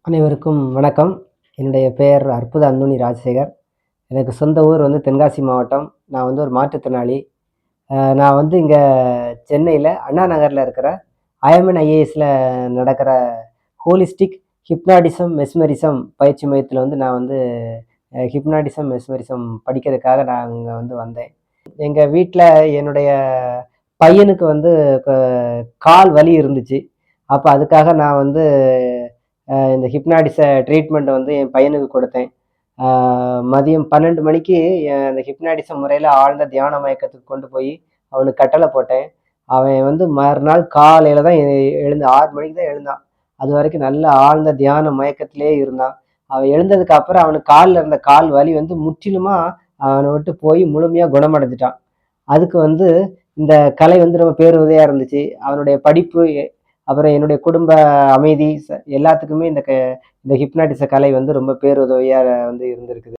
அனைவருக்கும் வணக்கம். என்னுடைய பெயர் அற்புத அந்தோணி ராஜசேகர். எனக்கு சொந்த ஊர் வந்து தென்காசி மாவட்டம். நான் வந்து ஒரு மாற்றுத்திறனாளி. நான் வந்து இங்க சென்னையில அண்ணா நகர்ல இருக்கிற ஐஎம்என் ஐஏஎஸ்ல நடக்கிற ஹோலிஸ்டிக் ஹிப்னாட்டிசம், மெஸ்மரிசம் பயிற்சி மையத்தில வந்து நான் வந்து ஹிப்னாட்டிசம், மெஸ்மரிசம் படிக்கிறதுக்காக நான் இங்க வந்து வந்தேன். எங்க வீட்ல என்னுடைய பையனுக்கு வந்து க கால் வலி இருந்துச்சு. அப்ப அதுக்காக நான் வந்து இந்த ஹிப்னாட்டிச ட்ரீட்மெண்ட் வந்து என் பையனுக்கு கொடுத்தேன். ஆ மதியம் 12 மணிக்கு அந்த ஹிப்னாட்டிசம் முறையில ஆழ்ந்த தியான மயக்கத்துக்கு கொண்டு போய் அவனுக்கு கட்டளை போட்டேன். அவன் வந்து மறுநாள் காலையில தான் எழுந்து 6 மணிக்கு தான் எழுந்தான். அதுவரைக்கும் நல்ல ஆழ்ந்த தியான மயக்கத்திலேயே இருந்தான். அவன் எழுந்ததுக்கு அப்புறம் அவனுக்கு கால்ல இருந்த கால் வலி வந்து முற்றிலுமா அவன விட்டு போய் முழுமையா குணமடைஞ்சுட்டான். அதுக்கு வந்து இந்த கலை வந்து ரொம்ப பேருதவியா இருந்துச்சு. அவனுடைய படிப்பு, அப்புறம் என்னுடைய குடும்ப அமைதி எல்லாத்துக்குமே இந்த ஹிப்னாட்டிச கலை வந்து ரொம்ப பேருதவியா வந்து இருந்திருக்குது.